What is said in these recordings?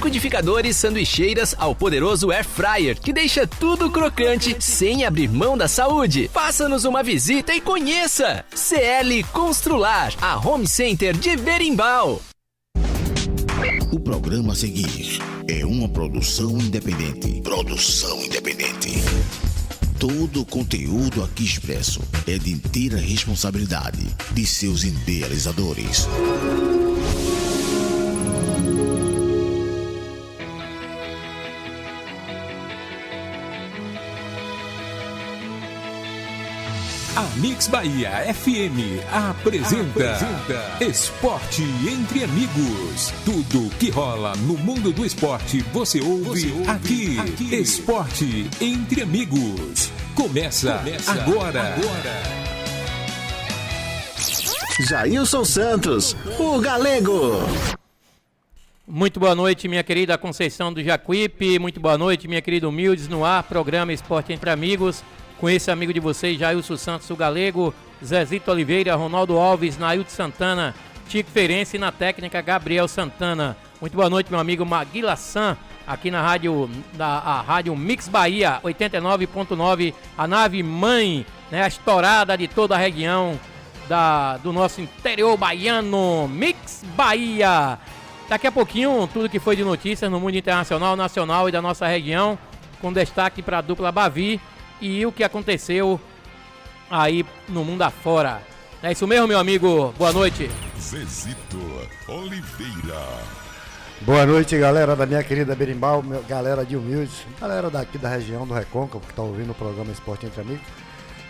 liquidificadores, sanduicheiras ao poderoso Air Fryer, que deixa tudo crocante sem abrir mão da saúde. Faça-nos uma visita e conheça! CL Constrular, a Home Center de Berimbau. O programa a seguir é uma produção independente. Todo o conteúdo aqui expresso é de inteira responsabilidade de seus idealizadores. A Mix Bahia FM apresenta Esporte Entre Amigos. Tudo que rola no mundo do esporte você ouve aqui. Esporte Entre Amigos. Começa agora. Jailson Santos, o Galego. Muito boa noite, minha querida Conceição do Jacuípe. Muito boa noite, minha querida Humildes, no ar, programa Esporte Entre Amigos. Com esse amigo de vocês, Jailson Santos, o Galego, Zezito Oliveira, Ronaldo Alves, Nailton Santana, Tico Ferenci, na técnica, Gabriel Santana. Muito boa noite, meu amigo Maguila San, aqui na rádio, a rádio Mix Bahia 89.9, a nave mãe, né, a estourada de toda a região do nosso interior baiano, Mix Bahia. Daqui a pouquinho, tudo que foi de notícias no mundo internacional, nacional e da nossa região, com destaque para a dupla Bavi e o que aconteceu aí no mundo afora. É isso mesmo, meu amigo? Boa noite. Zezito Oliveira. Boa noite, galera da minha querida Berimbau, galera de Humildes, galera daqui da região do Recôncavo, que está ouvindo o programa Esporte Entre Amigos.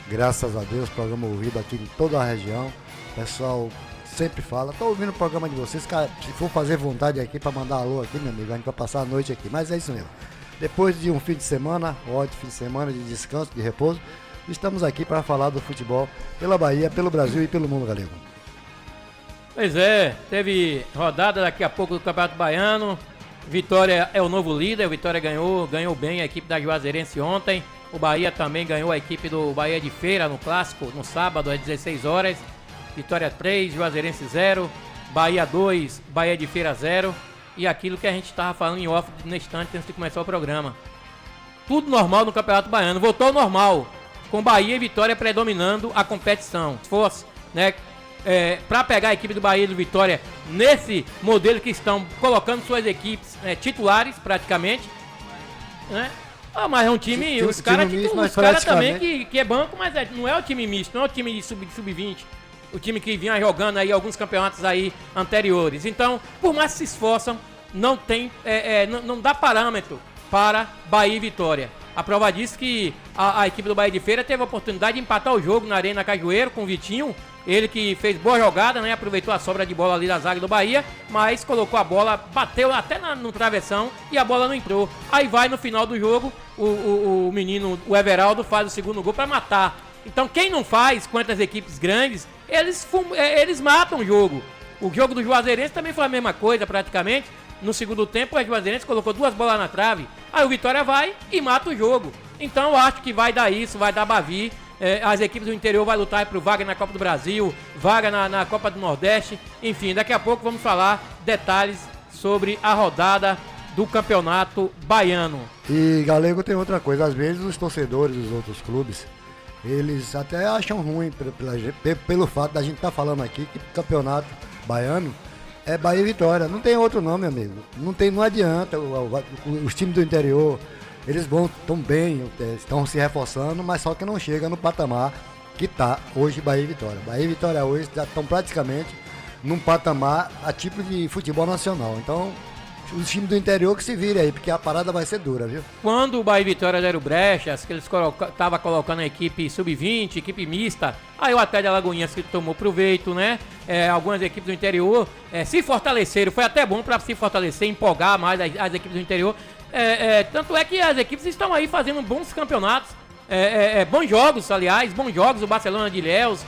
Graças a Deus, programa ouvido aqui em toda a região. O pessoal sempre fala, tô ouvindo o programa de vocês, cara, se for fazer vontade aqui para mandar alô aqui, meu amigo, a gente vai passar a noite aqui, mas é isso mesmo. Depois de um fim de semana, ótimo fim de semana de descanso, de repouso, estamos aqui para falar do futebol pela Bahia, pelo Brasil e pelo mundo, Galego. Pois é, teve rodada daqui a pouco do Campeonato Baiano. Vitória é o novo líder, o Vitória ganhou bem a equipe da Juazeirense ontem. O Bahia também ganhou a equipe do Bahia de Feira no Clássico, no sábado às 16 horas. Vitória 3, Juazeirense 0, Bahia 2, Bahia de Feira 0. E aquilo que a gente estava falando em off no instante antes de começar o programa. Tudo normal no Campeonato Baiano. Voltou ao normal, com Bahia e Vitória predominando a competição. Se fosse, né, para pegar a equipe do Bahia e do Vitória nesse modelo que estão colocando suas equipes titulares, praticamente, né? Mas é um time, os caras também que é banco, mas não é o time misto, não é o time de sub-20. O time que vinha jogando aí alguns campeonatos aí anteriores. Então, por mais que se esforçam, não tem, não dá parâmetro para Bahia e Vitória. A prova disso que a equipe do Bahia de Feira teve a oportunidade de empatar o jogo na Arena Cajueiro com o Vitinho. Ele que fez boa jogada, né? Aproveitou a sobra de bola ali da zaga do Bahia, mas colocou a bola, bateu até no travessão e a bola não entrou. Aí vai no final do jogo, o menino, o Everaldo, faz o segundo gol para matar. Então quem não faz contra as equipes grandes, eles matam o jogo. O jogo do Juazeirense também foi a mesma coisa praticamente. No segundo tempo, a Juazeirense colocou 2 bolas na trave. Aí o Vitória vai e mata o jogo. Então eu acho que vai dar isso, vai dar Bavi. As equipes do interior vão lutar por vaga na Copa do Brasil, vaga na Copa do Nordeste. Enfim, daqui a pouco vamos falar detalhes sobre a rodada do Campeonato Baiano. E, Galego, tem outra coisa. Às vezes os torcedores dos outros clubes, eles até acham ruim pelo fato da gente estar falando aqui que o Campeonato Baiano é Bahia e Vitória. Não tem outro nome, amigo. Não adianta. Os times do interior, eles estão bem, estão se reforçando, mas só que não chega no patamar que está hoje Bahia e Vitória. Bahia e Vitória hoje já estão praticamente num patamar a tipo de futebol nacional. Então, os times do interior que se virem aí, porque a parada vai ser dura, viu? Quando o Bahia e Vitória deram brechas, que eles estavam colocando a equipe sub-20, equipe mista, aí o Atlético de Alagoinhas que tomou proveito, né? Algumas equipes do interior se fortaleceram, foi até bom para se fortalecer, empolgar mais as equipes do interior. Tanto é que as equipes estão aí fazendo bons campeonatos, bons jogos, aliás, bons jogos, o Barcelona de Ilhéus,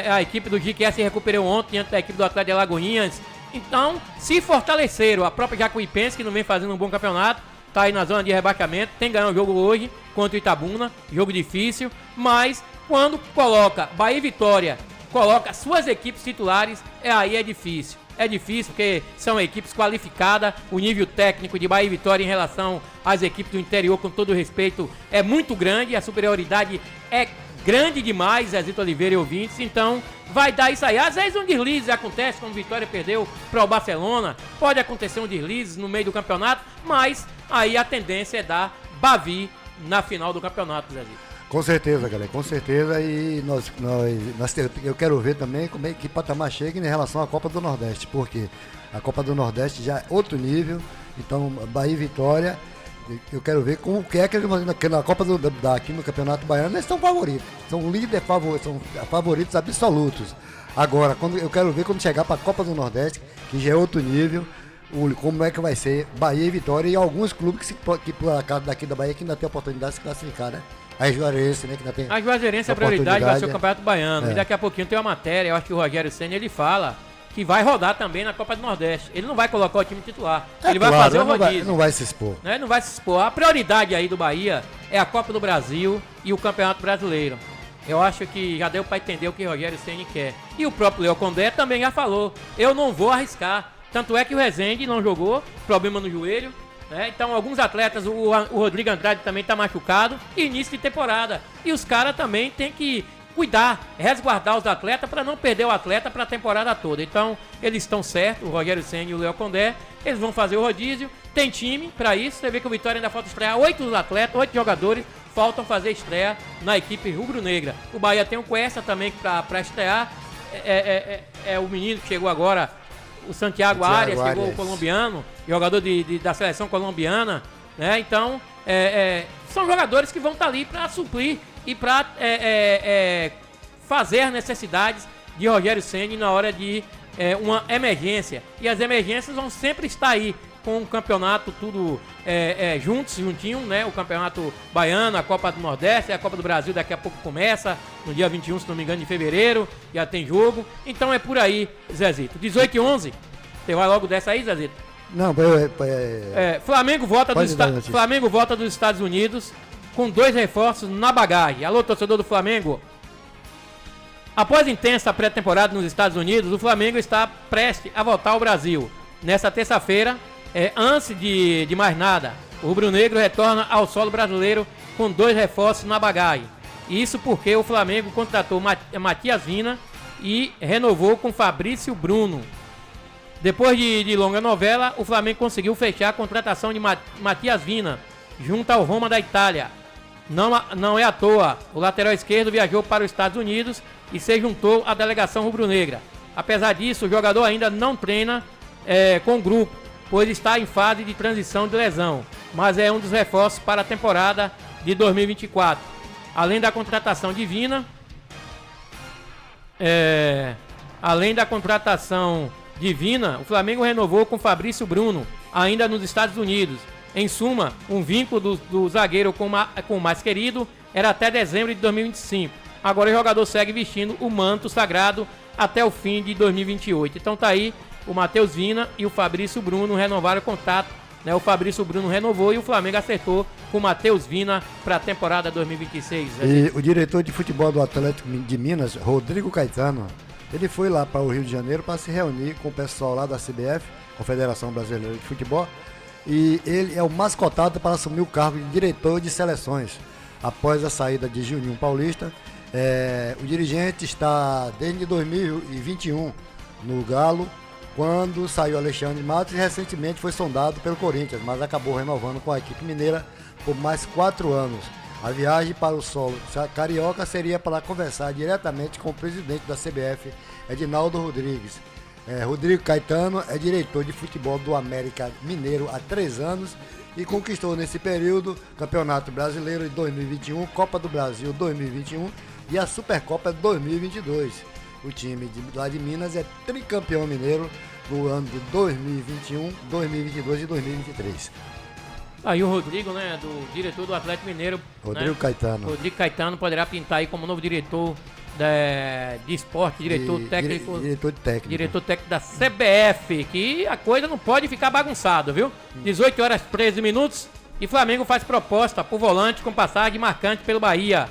a equipe do GQS se recuperou ontem diante da equipe do Atlético de Alagoinhas. Então, se fortaleceram. A própria Jacuipense, que não vem fazendo um bom campeonato, tá aí na zona de rebaixamento, tem ganhado o jogo hoje contra o Itabuna, jogo difícil, mas quando coloca Bahia e Vitória, coloca suas equipes titulares, aí é difícil. é difícil, porque são equipes qualificadas, o nível técnico de Bahia e Vitória em relação às equipes do interior, com todo respeito, é muito grande, a superioridade é grande demais, Zezito Oliveira e ouvintes, então vai dar isso aí. Às vezes um deslize acontece, como Vitória perdeu para o Barcelona, pode acontecer um deslize no meio do campeonato, mas aí a tendência é dar Bavi na final do campeonato, Zezito. Com certeza, galera, com certeza, e eu quero ver também como é que patamar chega em relação à Copa do Nordeste, porque a Copa do Nordeste já é outro nível, então Bahia e Vitória, eu quero ver como que é que eles vão fazer na Copa aqui no Campeonato Baiano, eles são favoritos, são líderes são favoritos absolutos. Agora, eu quero ver quando chegar para a Copa do Nordeste, que já é outro nível, como é que vai ser Bahia e Vitória e alguns clubes que por acaso daqui da Bahia que ainda tem a oportunidade de se classificar, né? A Juazeirense, né? Que ainda tem a Juazeirense, a prioridade vai ser o Campeonato Baiano. E daqui a pouquinho tem uma matéria, eu acho que o Rogério Ceni ele fala que vai rodar também na Copa do Nordeste. Ele não vai colocar o time titular. Ele vai fazer o rodízio. Não vai se expor. Né? Não vai se expor. A prioridade aí do Bahia é a Copa do Brasil e o Campeonato Brasileiro. Eu acho que já deu para entender o que o Rogério Ceni quer. E o próprio Léo Condé também já falou. Eu não vou arriscar. Tanto é que o Rezende não jogou, problema no joelho. Então alguns atletas, o Rodrigo Andrade também está machucado, início de temporada, e os caras também tem que cuidar, resguardar os atletas para não perder o atleta para a temporada toda. Então eles estão certos, o Rogério Ceni e o Léo Condé, eles vão fazer o rodízio, tem time para isso. Você vê que o Vitória ainda falta estrear 8 atletas, 8 jogadores faltam fazer estreia na equipe rubro-negra. O Bahia tem o Cuesta também para estrear, é o menino que chegou agora, o Santiago Arias, chegou o colombiano, jogador da seleção colombiana, né? Então, são jogadores que vão estar ali para suprir e para fazer as necessidades de Rogério Ceni na hora de uma emergência. E as emergências vão sempre estar aí, com o campeonato tudo juntinho, né? O Campeonato Baiano, a Copa do Nordeste, a Copa do Brasil daqui a pouco começa, no dia 21, se não me engano, de fevereiro, já tem jogo. Então é por aí, Zezito. 18 e 11, você vai logo dessa aí, Zezito? Não, Flamengo volta dos Estados Unidos com 2 reforços na bagagem. Alô, torcedor do Flamengo. Após intensa pré-temporada nos Estados Unidos, o Flamengo está prestes a voltar ao Brasil. Nesta terça-feira, antes de mais nada, o rubro-negro retorna ao solo brasileiro com 2 reforços na bagagem. Isso porque o Flamengo contratou Matias Vina e renovou com Fabrício Bruno. Depois de longa novela, o Flamengo conseguiu fechar a contratação de Matias Vina junto ao Roma da Itália. Não é à toa, o lateral esquerdo viajou para os Estados Unidos e se juntou à delegação rubro-negra. Apesar disso, o jogador ainda não treina com o grupo, pois está em fase de transição de lesão, mas é um dos reforços para a temporada de 2024. Além da contratação de Vina, o Flamengo renovou com Fabrício Bruno, ainda nos Estados Unidos. Em suma, um vínculo do zagueiro com o mais querido era até dezembro de 2025. Agora o jogador segue vestindo o manto sagrado até o fim de 2028. Então tá aí, o Matheus Vina e o Fabrício Bruno renovaram o contato, né? O Fabrício Bruno renovou e o Flamengo acertou com o Matheus Vina para a temporada 2026. E o diretor de futebol do Atlético de Minas, Rodrigo Caetano, ele foi lá para o Rio de Janeiro para se reunir com o pessoal lá da CBF, Confederação Brasileira de Futebol, e ele é o mascotado para assumir o cargo de diretor de seleções. Após a saída de Juninho Paulista, o dirigente está desde 2021 no Galo, quando saiu Alexandre Matos e recentemente foi sondado pelo Corinthians, mas acabou renovando com a equipe mineira por mais 4 anos. A viagem para o solo carioca seria para conversar diretamente com o presidente da CBF, Edinaldo Rodrigues. Rodrigo Caetano é diretor de futebol do América Mineiro há 3 anos e conquistou nesse período Campeonato Brasileiro de 2021, Copa do Brasil 2021 e a Supercopa 2022. O time lá de Minas é tricampeão mineiro no ano de 2021, 2022 e 2023. Aí o Rodrigo, né, do diretor do Atlético Mineiro, Rodrigo Caetano. Rodrigo Caetano poderá pintar aí como novo diretor de esporte, diretor técnico da CBF, que a coisa não pode ficar bagunçada, viu? 18 horas 13 minutos e Flamengo faz proposta por volante com passagem marcante pelo Bahia.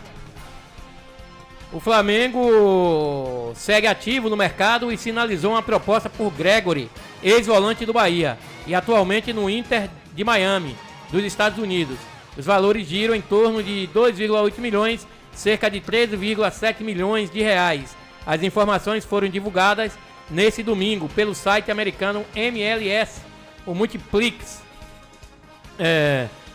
O Flamengo segue ativo no mercado e sinalizou uma proposta por Gregory, ex-volante do Bahia, e atualmente no Inter de Miami, dos Estados Unidos. Os valores giram em torno de 2,8 milhões, cerca de 13,7 milhões de reais. As informações foram divulgadas nesse domingo pelo site americano MLS, o Multiplix.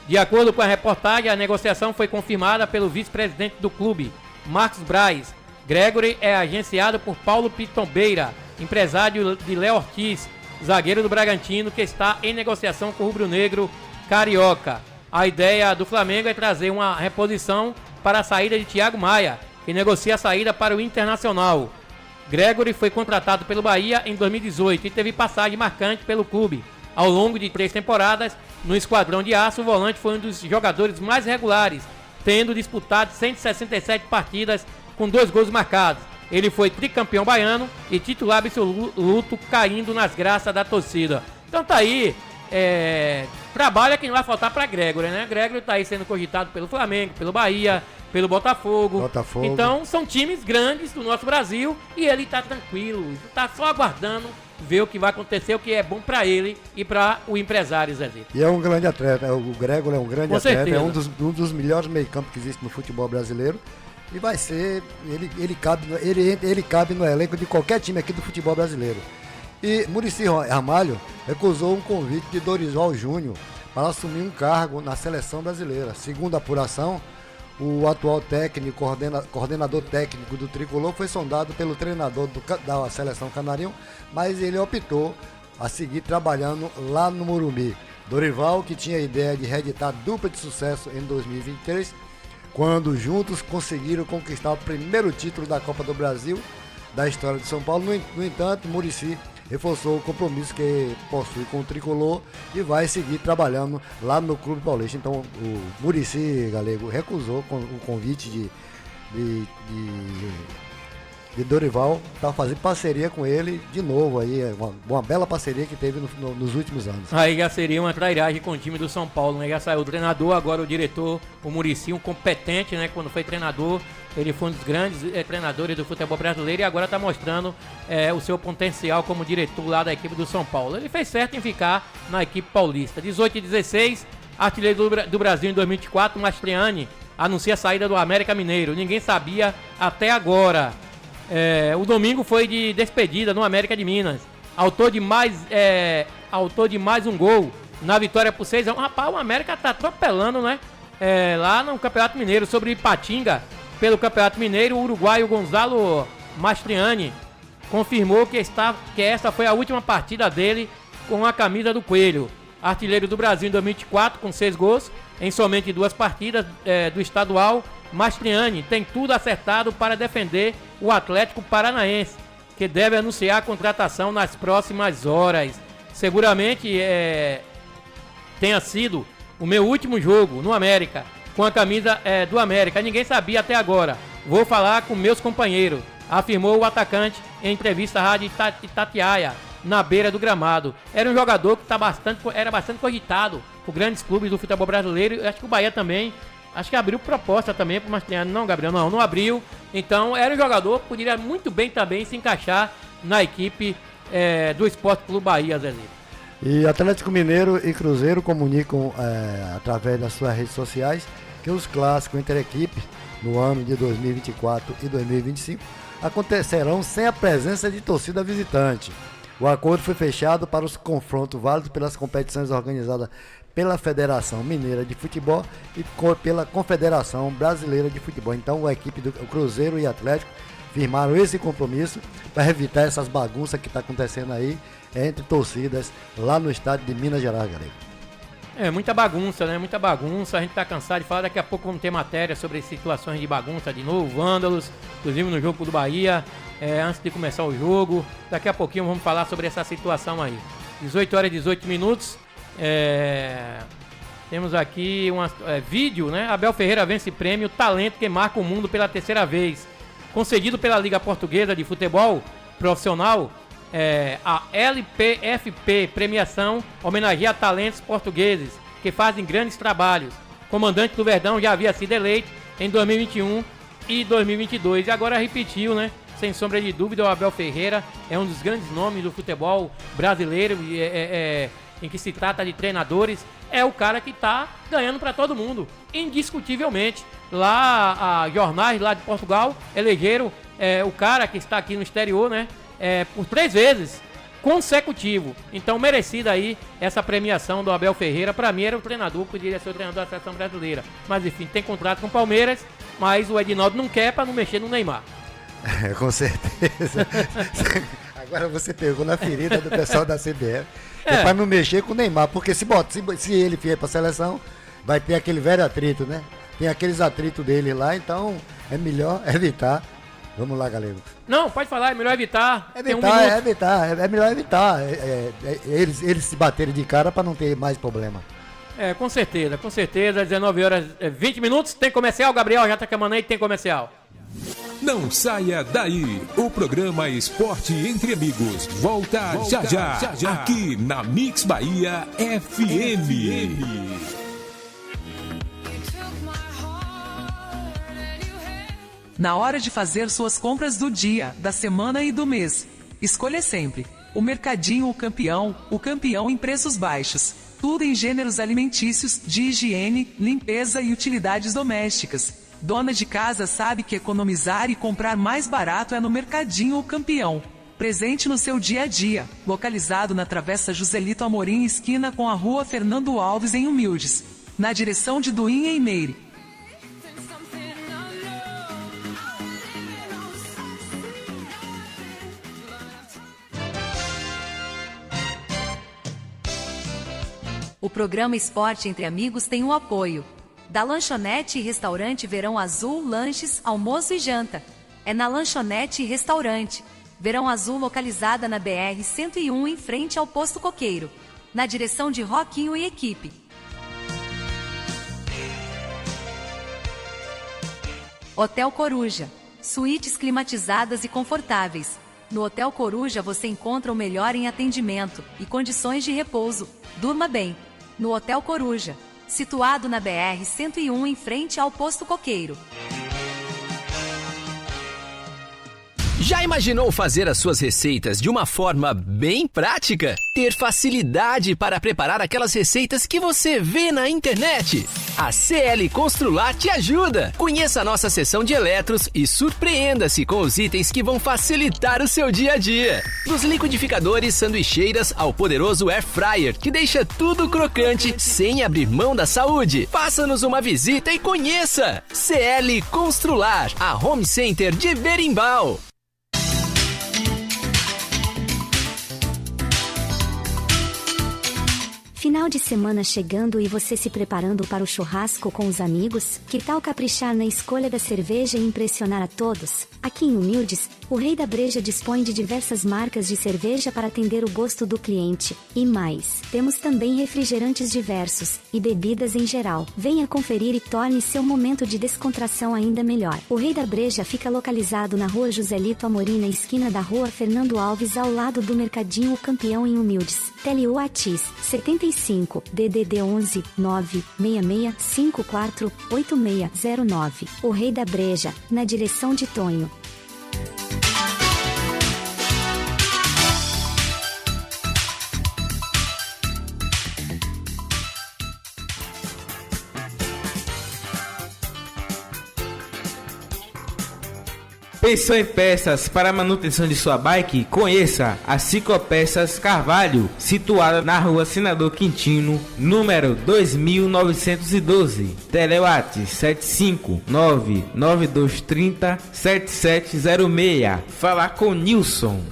De acordo com a reportagem, a negociação foi confirmada pelo vice-presidente do clube, Marcos Braz. Gregory é agenciado por Paulo Pitombeira, empresário de Léo Ortiz, zagueiro do Bragantino, que está em negociação com o rubro-negro carioca. A ideia do Flamengo é trazer uma reposição para a saída de Thiago Maia, que negocia a saída para o Internacional. Gregory foi contratado pelo Bahia em 2018 e teve passagem marcante pelo clube. Ao longo de 3 temporadas, no Esquadrão de Aço, o volante foi um dos jogadores mais regulares, tendo disputado 167 partidas com 2 gols marcados. Ele foi tricampeão baiano e titular absoluto, caindo nas graças da torcida. Então tá aí, trabalho é que não vai faltar para Gregory, né? Gregory tá aí sendo cogitado pelo Flamengo, pelo Bahia, pelo Botafogo. Então são times grandes do nosso Brasil e ele tá tranquilo, tá só aguardando ver o que vai acontecer, o que é bom para ele e para o empresário, Zezé. E é um grande atleta, o Gregory é um grande Com atleta, certeza. é um dos melhores meio-campo que existe no futebol brasileiro. E vai ser, ele cabe no elenco de qualquer time aqui do futebol brasileiro. E Muricy Ramalho recusou um convite de Dorival Júnior para assumir um cargo na seleção brasileira. Segundo a apuração, o atual técnico, coordenador técnico do Tricolor foi sondado pelo treinador da seleção canarinho, mas ele optou a seguir trabalhando lá no Morumbi. Dorival, que tinha a ideia de reeditar dupla de sucesso em 2023, quando juntos conseguiram conquistar o primeiro título da Copa do Brasil da história de São Paulo. No entanto, Muricy reforçou o compromisso que possui com o Tricolor e vai seguir trabalhando lá no Clube Paulista. Então o Muricy, Galego, recusou o convite de Dorival para fazer parceria com ele de novo aí, uma bela parceria que teve nos últimos anos. Aí já seria uma trairagem com o time do São Paulo, né? Já saiu o treinador, agora o diretor, o Muricy, um competente, né? Quando foi treinador, ele foi um dos grandes treinadores do futebol brasileiro e agora está mostrando o seu potencial como diretor lá da equipe do São Paulo. Ele fez certo em ficar na equipe paulista. 18 e 16, artilheiro do Brasil em 2024, Mastriani anuncia a saída do América Mineiro. Ninguém sabia até agora. O domingo foi de despedida no América de Minas. Autor de mais um gol na vitória por 6-1. Rapaz, o América tá atropelando, né? Lá no Campeonato Mineiro, sobre Ipatinga. Pelo Campeonato Mineiro, o uruguaio Gonzalo Mastriani confirmou que essa foi a última partida dele com a camisa do Coelho. Artilheiro do Brasil em 2024 com 6 gols em somente 2 partidas do estadual. Mastriani tem tudo acertado para defender o Atlético Paranaense, que deve anunciar a contratação nas próximas horas. Seguramente tenha sido o meu último jogo no América, com a camisa do América. Ninguém sabia até agora. Vou falar com meus companheiros, afirmou o atacante em entrevista à Rádio Itatiaia, na beira do gramado. Era um jogador que era bastante cogitado por grandes clubes do futebol brasileiro. Eu acho que o Bahia também, acho que abriu proposta também para o Mastriani. Não, Gabriel, não abriu. Então era um jogador que poderia muito bem também se encaixar na equipe do Esporte Clube Bahia, Zezé. E Atlético Mineiro e Cruzeiro comunicam através das suas redes sociais que os clássicos entre equipes no ano de 2024 e 2025 acontecerão sem a presença de torcida visitante. O acordo foi fechado para os confrontos válidos pelas competições organizadas pela Federação Mineira de Futebol e pela Confederação Brasileira de Futebol. Então a equipe do Cruzeiro e Atlético firmaram esse compromisso para evitar essas bagunças que está acontecendo aí entre torcidas lá no estádio de Minas Gerais, galera. Muita bagunça, né? Muita bagunça. A gente tá cansado de falar. Daqui a pouco vamos ter matéria sobre situações de bagunça de novo, vândalos, inclusive no jogo do Bahia, antes de começar o jogo. Daqui a pouquinho vamos falar sobre essa situação aí. 18 horas e 18 minutos. Temos aqui vídeo, né? Abel Ferreira vence prêmio Talento que marca o mundo pela 3ª vez. Concedido pela Liga Portuguesa de Futebol Profissional, a LPFP Premiação homenageia talentos portugueses que fazem grandes trabalhos. O comandante do Verdão já havia sido eleito em 2021 e 2022. E agora repetiu, né? Sem sombra de dúvida, o Abel Ferreira é um dos grandes nomes do futebol brasileiro em que se trata de treinadores. É o cara que tá ganhando para todo mundo, indiscutivelmente. Lá, a jornais lá de Portugal elegeram o cara que está aqui no exterior, né? Por 3 vezes consecutivo. Então, merecida aí essa premiação do Abel Ferreira. Para mim, era o treinador, poderia ser o treinador da seleção brasileira. Mas, enfim, tem contrato com o Palmeiras, mas o Edinaldo não quer para não mexer no Neymar. Com certeza. Agora você pegou na ferida do pessoal da CBF. É para não mexer com o Neymar, porque se ele vier para a seleção, vai ter aquele velho atrito, né? Tem aqueles atritos dele lá, então é melhor evitar. Vamos lá, Galego. Não, pode falar, é melhor evitar. É melhor evitar. Eles se baterem de cara para não ter mais problema. Com certeza. 19 horas 20 minutos. Tem comercial, Gabriel? Já tá chamando aí, tem comercial. Não saia daí. O programa Esporte Entre Amigos volta já, aqui na Mix Bahia FM. Na hora de fazer suas compras do dia, da semana e do mês, escolha sempre o Mercadinho o campeão em preços baixos. Tudo em gêneros alimentícios, de higiene, limpeza e utilidades domésticas. Dona de casa sabe que economizar e comprar mais barato é no Mercadinho o Campeão. Presente no seu dia a dia, localizado na Travessa Joselito Amorim, esquina com a Rua Fernando Alves em Humildes, na direção de Duim em Meire. O programa Esporte Entre Amigos tem o apoio da Lanchonete e Restaurante Verão Azul, lanches, almoço e janta. É na Lanchonete e Restaurante Verão Azul, localizada na BR-101, em frente ao Posto Coqueiro, na direção de Roquinho e equipe. Hotel Coruja, suítes climatizadas e confortáveis. No Hotel Coruja você encontra o melhor em atendimento e condições de repouso. Durma bem no Hotel Coruja, situado na BR-101, em frente ao Posto Coqueiro. Já imaginou fazer as suas receitas de uma forma bem prática? Ter facilidade para preparar aquelas receitas que você vê na internet? A CL Constrular te ajuda! Conheça a nossa seção de eletros e surpreenda-se com os itens que vão facilitar o seu dia a dia. Dos liquidificadores, sanduicheiras ao poderoso Air Fryer, que deixa tudo crocante sem abrir mão da saúde. Faça-nos uma visita e conheça! CL Constrular, a Home Center de Berimbau. Final de semana chegando e você se preparando para o churrasco com os amigos? Que tal caprichar na escolha da cerveja e impressionar a todos? Aqui em Humildes, o Rei da Breja dispõe de diversas marcas de cerveja para atender o gosto do cliente. E mais, temos também refrigerantes diversos e bebidas em geral. Venha conferir e torne seu momento de descontração ainda melhor. O Rei da Breja fica localizado na Rua Joselito Amorim, na esquina da Rua Fernando Alves, ao lado do Mercadinho o Campeão, em Humildes. Tele Whats 75 DDD 11 96654 8609. O Rei da Breja, na direção de Tonho. Pensou em peças para a manutenção de sua bike? Conheça a Ciclopeças Carvalho, situada na Rua Senador Quintino, número 2912. Telewhats 75992307706. Falar com Nilson.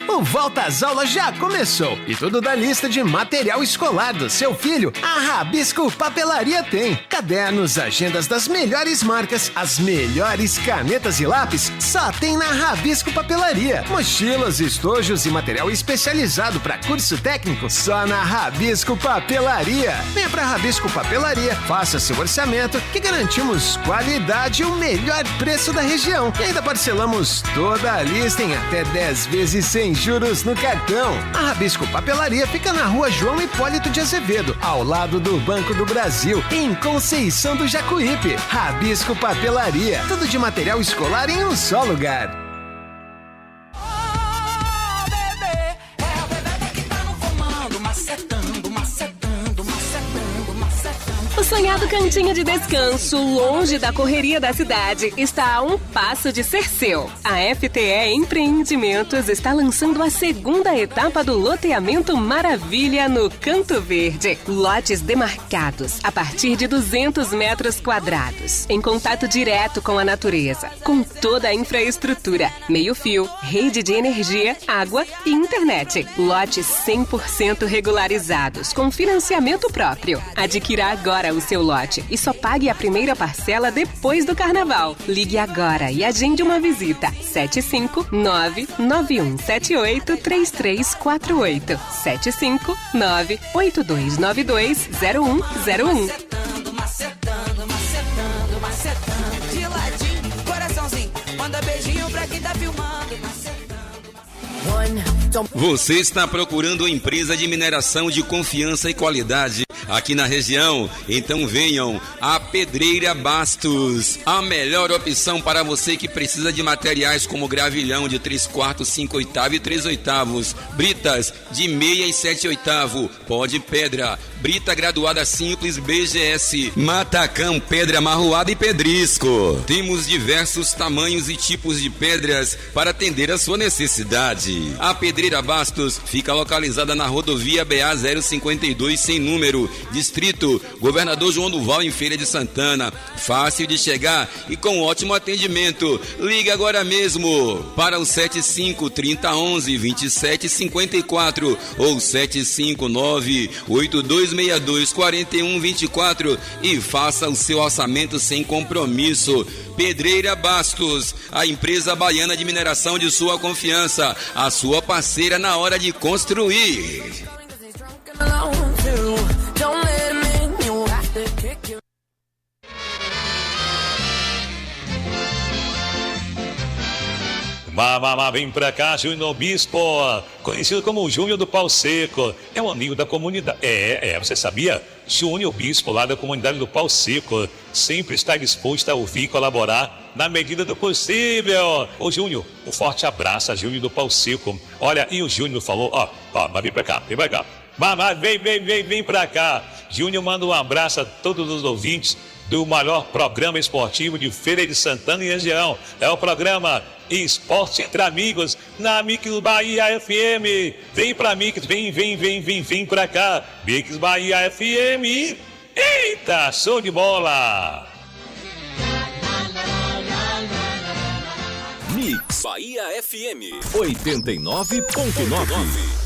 O Volta às Aulas já começou e tudo da lista de material escolar do seu filho, a Rabisco Papelaria tem. Cadernos, agendas das melhores marcas, as melhores canetas e lápis, só tem na Rabisco Papelaria. Mochilas, estojos e material especializado para curso técnico, só na Rabisco Papelaria. Venha pra Rabisco Papelaria, faça seu orçamento que garantimos qualidade e o melhor preço da região. E ainda parcelamos toda a lista em até 10 vezes sem juros no cartão. A Rabisco Papelaria fica na rua João Hipólito de Azevedo, ao lado do Banco do Brasil, em Conceição do Jacuípe. Rabisco Papelaria, tudo de material escolar em um só lugar. O sonhado cantinho de descanso, longe da correria da cidade, está a um passo de ser seu. A FTE Empreendimentos está lançando a segunda etapa do loteamento Maravilha no Canto Verde. Lotes demarcados a partir de 200 metros quadrados, em contato direto com a natureza, com toda a infraestrutura, meio-fio, rede de energia, água e internet. Lotes 100% regularizados, com financiamento próprio. Adquira agora o seu lote e só pague a primeira parcela depois do carnaval. Ligue agora e agende uma visita. 759-9178-3348. 759-8292-0101. Macetando, de ladinho, coraçãozinho, manda beijinho pra quem tá filmando. Você está procurando uma empresa de mineração de confiança e qualidade aqui na região? Então venham a Pedreira Bastos, a melhor opção para você que precisa de materiais como gravilhão de 3/4, 5/8 e 3/8, britas de 6 e 7/8, pó de pedra, brita graduada simples BGS, matacão, pedra amarroada e pedrisco. Temos diversos tamanhos e tipos de pedras para atender a sua necessidade. A Pedreira Bastos fica localizada na rodovia BA 052 sem número, distrito Governador João Duval, em Feira de Santana. Fácil de chegar e com ótimo atendimento. Ligue agora mesmo para o 75-3011-2754 ou 759-8262-4124 e faça o seu orçamento sem compromisso. Pedreira Bastos, a empresa baiana de mineração de sua confiança, a sua parceira na hora de construir. Vem pra cá, Júnior Bispo, conhecido como Júnior do Pau Seco, é um amigo da comunidade. Você sabia? Júnior Bispo, lá da comunidade do Pau Seco, sempre está disposto a ouvir e colaborar na medida do possível. Ô Júnior, um forte abraço a Júnior do Pau Seco. Olha, e o Júnior falou, mas vem pra cá, vem pra cá. Vem pra cá. Júnior manda um abraço a todos os ouvintes do maior programa esportivo de Feira de Santana e região. É o programa Esporte Entre Amigos, na Mix Bahia FM. Vem pra Mix, vem pra cá. Mix Bahia FM. Eita, show de bola! Mix Bahia FM 89.9.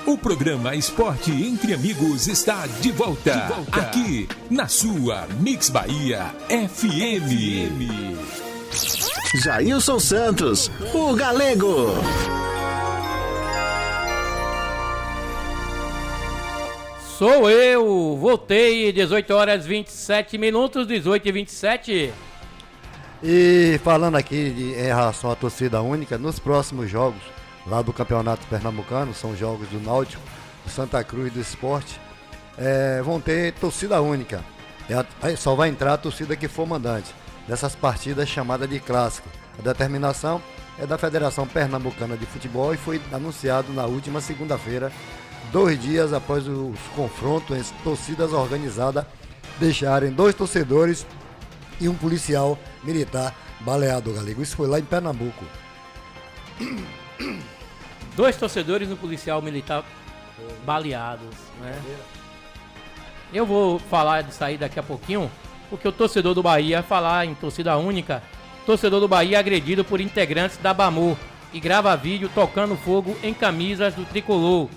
O programa Esporte Entre Amigos está de volta, aqui na sua Mix Bahia FM. Jailson Santos, o Galego. Sou eu, voltei, 18 horas 27 minutos, 18 e 27. E falando aqui em relação à torcida única, nos próximos jogos lá do Campeonato Pernambucano, são jogos do Náutico, do Santa Cruz e do Sport, vão ter torcida única. Só vai entrar a torcida que for mandante dessas partidas chamadas de clássico. A determinação é da Federação Pernambucana de Futebol e foi anunciado na última segunda-feira, 2 dias após os confrontos entre torcidas organizadas deixarem 2 torcedores e um policial militar baleado, Galego. Isso foi lá em Pernambuco. 2 torcedores e um policial militar baleados, né? Eu vou falar disso aí daqui a pouquinho, porque o torcedor do Bahia, falar em torcida única, torcedor do Bahia agredido por integrantes da BAMU e grava vídeo tocando fogo em camisas do tricolor.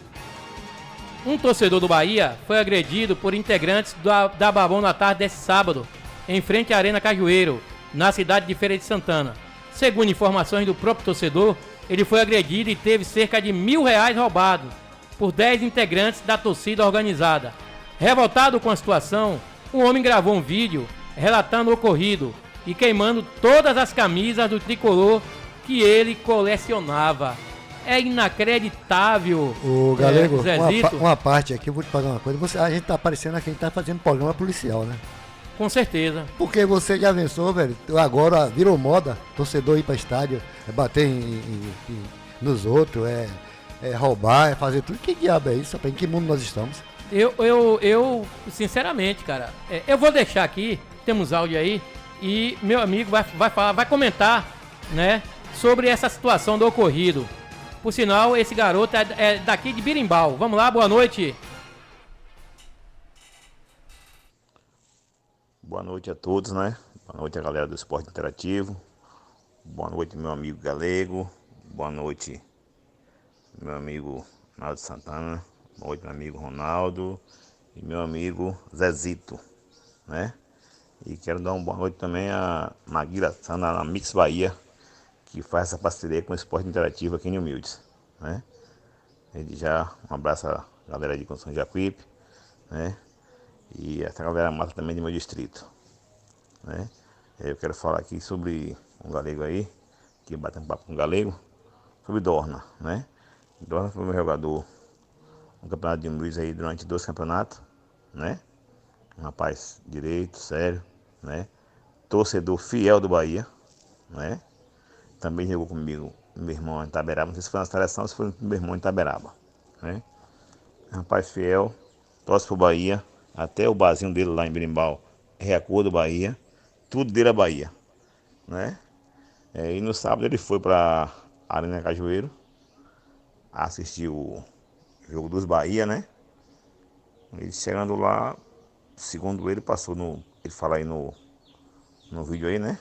Um torcedor do Bahia foi agredido por integrantes da BAMU na tarde desse sábado, em frente à Arena Cajueiro, na cidade de Feira de Santana. Segundo informações do próprio torcedor, ele foi agredido e teve cerca de R$1.000 roubados por 10 integrantes da torcida organizada. Revoltado com a situação, o homem gravou um vídeo relatando o ocorrido e queimando todas as camisas do tricolor que ele colecionava. É inacreditável. O Galego, Zezito. uma parte aqui, eu vou te falar uma coisa. A gente tá parecendo que a gente tá fazendo programa policial, né? Com certeza. Porque você já avançou, velho. Agora virou moda, torcedor ir pra estádio, bater nos outros, roubar, fazer tudo. Que diabo é isso? Em que mundo nós estamos? Eu sinceramente, cara, eu vou deixar aqui, temos áudio aí, e meu amigo vai comentar, né, sobre essa situação do ocorrido. Por sinal, esse garoto é daqui de Birimbau. Vamos lá, boa noite. Boa noite a todos, né? Boa noite a galera do Esporte Interativo. Boa noite, meu amigo Galego. Boa noite, meu amigo Naldo Santana. Boa noite, meu amigo Ronaldo. E meu amigo Zezito, né? E quero dar uma boa noite também a Maguila Sana, na Mix Bahia, que faz essa parceria com o Esporte Interativo aqui em Humildes, né? Desde já, um abraço à galera de Construção de Jacuípe, né? E essa galera mata também do meu distrito, né? Eu quero falar aqui sobre um galego aí, que bate um papo com um galego, sobre Dorna, né? Dorna foi meu jogador no campeonato de Humildes aí durante 2 campeonatos, né? Um rapaz direito, sério, né? Torcedor fiel do Bahia, né? Também jogou comigo, meu irmão em Itaberaba, não sei se foi na seleção ou se foi meu irmão em Itaberaba, né? Rapaz fiel, torce pro Bahia, até o barzinho dele lá em Birimbau é a cor do Bahia, tudo dele é Bahia, né? E no sábado ele foi pra Arena Cajueiro, assistir o jogo dos Bahia, né? Ele chegando lá, segundo ele, passou no... Ele fala aí no vídeo aí, né?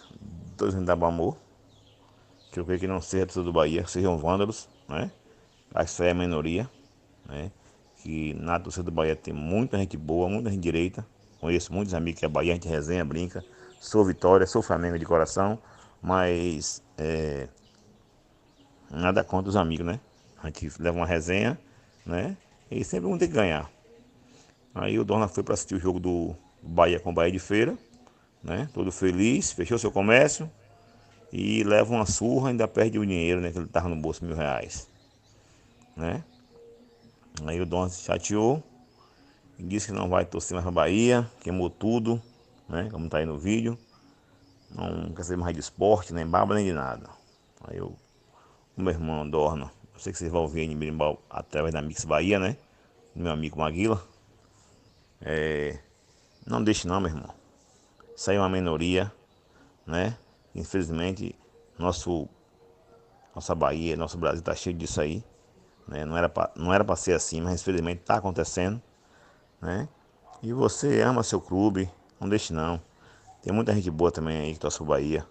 2 anos da Bamor. Que eu creio que não seja torcedor do Bahia, sejam vândalos, né? Acho que isso aí é a minoria, né? Que na torcida do Bahia tem muita gente boa, muita gente direita. Conheço muitos amigos que é Bahia, a gente resenha, brinca. Sou Vitória, sou Flamengo de coração, mas nada contra os amigos, né? A gente leva uma resenha, né? E sempre um tem que ganhar. Aí o Dorna foi para assistir o jogo do Bahia com o Bahia de Feira, né? Todo feliz, fechou seu comércio e leva uma surra, ainda perde o dinheiro, né? Que ele tava no bolso, R$1.000, né? Aí o Dorna se chateou e disse que não vai torcer mais pra Bahia, queimou tudo, né? Como tá aí no vídeo. Não quer saber mais de esporte, nem baba, nem de nada. Aí o meu irmão Dorna, eu sei que vocês vão ouvir aí em Birimbau através da Mix Bahia, né? Meu amigo Maguila. Não deixe não, meu irmão. Isso aí é uma minoria, né? Infelizmente, nossa Bahia, nosso Brasil tá cheio disso aí, né? Não era pra ser assim, mas infelizmente tá acontecendo, né? E você ama seu clube, não deixe não. Tem muita gente boa também aí que torce pro Bahia,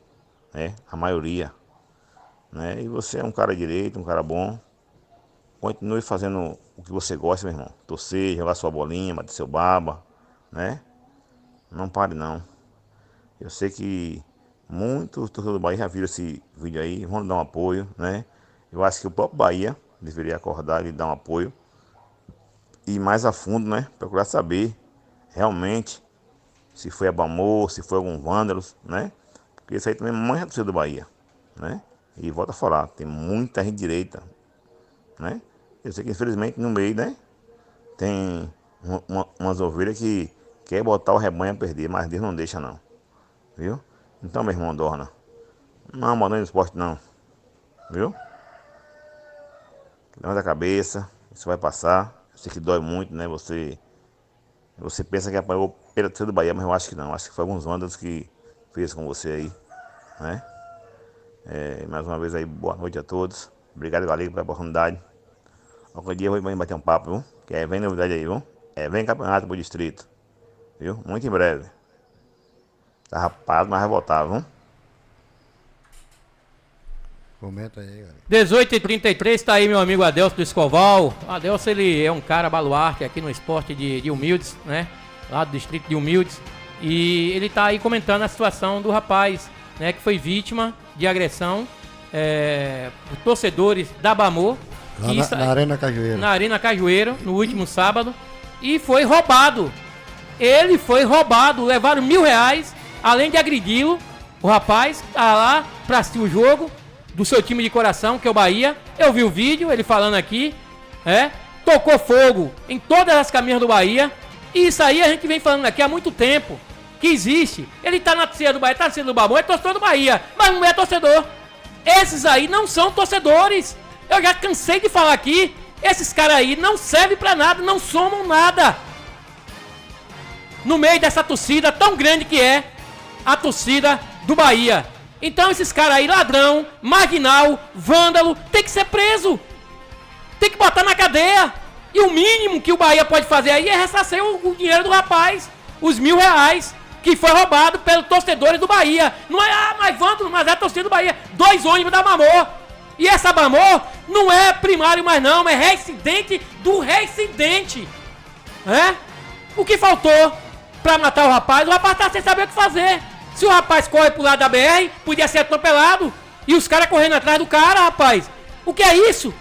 né? A maioria, né? E você é um cara direito, um cara bom. Continue fazendo o que você gosta, meu irmão. Torcer, jogar sua bolinha, bater seu baba, né? Não pare não. Eu sei que muitos torcedores do Bahia já viram esse vídeo aí, vão dar um apoio, né? Eu acho que o próprio Bahia deveria acordar e dar um apoio. E mais a fundo, né? Procurar saber realmente se foi a Bamor, se foi algum vândalos, né? Porque isso aí também é mais a torcida do Bahia, né? E volta a falar, tem muita gente direita, né? Eu sei que infelizmente no meio, né? Tem umas ovelhas que quer botar o rebanho a perder, mas Deus não deixa não, viu? Então, meu irmão Dorna, não abandone o esporte não, viu? Levanta a cabeça, isso vai passar. Eu sei que dói muito, né? Você pensa que apanhou pela torcida do Bahia, mas eu acho que não. Acho que foi alguns vândalos que fez com você aí, né? Mais uma vez aí, boa noite a todos. Obrigado, Galego, pela oportunidade. Qualquer dia eu vou bater um papo, viu? Que vem novidade aí, viu? Vem campeonato pro distrito, viu? Muito em breve. Tá rapado, mas vai voltar, viu? Comenta aí, galera. 18h33, tá aí meu amigo Adelso do Escoval. Adelso, ele é um cara baluarte aqui no esporte de Humildes, né? Lá do distrito de Humildes. E ele tá aí comentando a situação do rapaz, né? Que foi vítima de agressão por torcedores da Bamor. Na Arena Cajueiro. Na Arena Cajueiro, no último sábado. E foi roubado. Ele foi roubado, levaram R$1.000, além de agredi-lo. O rapaz tá lá pra assistir o jogo. do seu time de coração, que é o Bahia. Eu vi o vídeo, ele falando aqui, tocou fogo em todas as caminhas do Bahia. E isso aí a gente vem falando aqui há muito tempo, que existe. Ele tá na torcida do Bahia, tá na torcida do Babão, é torcedor do Bahia, mas não é torcedor. Esses aí não são torcedores. Eu já cansei de falar aqui, esses caras aí não servem pra nada, não somam nada no meio dessa torcida tão grande que é a torcida do Bahia. Então esses caras aí, ladrão, marginal, vândalo, tem que ser preso. Tem que botar na cadeia. E o mínimo que o Bahia pode fazer aí é ressarcir o dinheiro do rapaz. Os R$1.000 que foi roubado pelos torcedores do Bahia. Não é, mas vândalo, mas é a torcida do Bahia. 2 ônibus da Bamor. E essa Bamor não é primário mais não, é reincidente do reincidente. O que faltou pra matar o rapaz tá sem saber o que fazer. Se o rapaz corre pro lado da BR, podia ser atropelado. E os caras correndo atrás do cara, rapaz. O que é isso?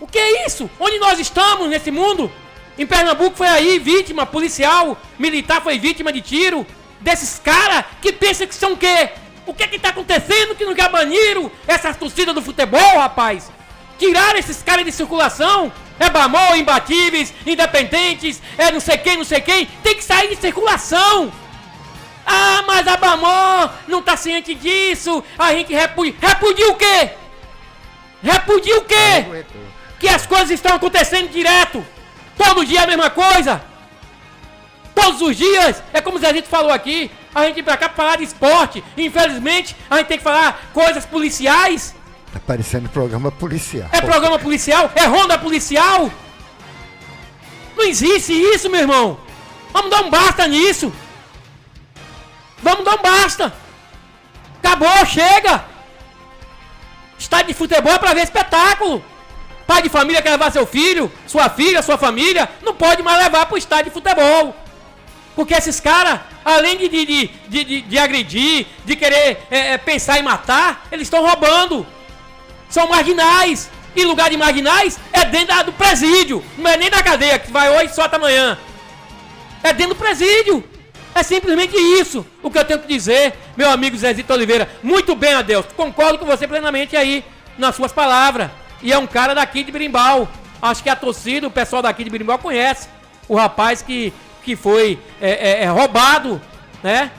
O que é isso? Onde nós estamos nesse mundo? Em Pernambuco foi aí vítima, policial, militar foi vítima de tiro. Desses caras que pensam que são o quê? O que é que tá acontecendo que não já baniram essas torcidas do futebol, rapaz? Tiraram esses caras de circulação? É Bamor, imbatíveis, independentes, é não sei quem. Tem que sair de circulação. Ah, mas a Bamor não tá ciente disso. A gente repudia. Repudia o quê? Repudia o quê? Que as coisas estão acontecendo direto. Todo dia a mesma coisa. Todos os dias. É como o Zezito falou aqui. A gente vem pra cá pra falar de esporte. Infelizmente, a gente tem que falar coisas policiais. Tá parecendo programa policial. É programa policial? É ronda policial? Não existe isso, meu irmão. Vamos dar um basta nisso. Vamos dar um basta. Acabou, chega. Estádio de futebol é pra ver espetáculo. Pai de família quer levar seu filho, sua filha, sua família, não pode mais levar pro estádio de futebol. Porque esses caras, além de agredir, de querer pensar em matar, eles estão roubando. São marginais. E lugar de marginais é dentro do presídio. Não é nem da cadeia, que vai hoje e solta amanhã. É dentro do presídio. É simplesmente isso o que eu tenho que dizer, meu amigo Zezito Oliveira. Muito bem, Adeus. Concordo com você plenamente aí nas suas palavras. E é um cara daqui de Berimbau. Acho que a torcida, o pessoal daqui de Berimbau conhece o rapaz que foi roubado, né?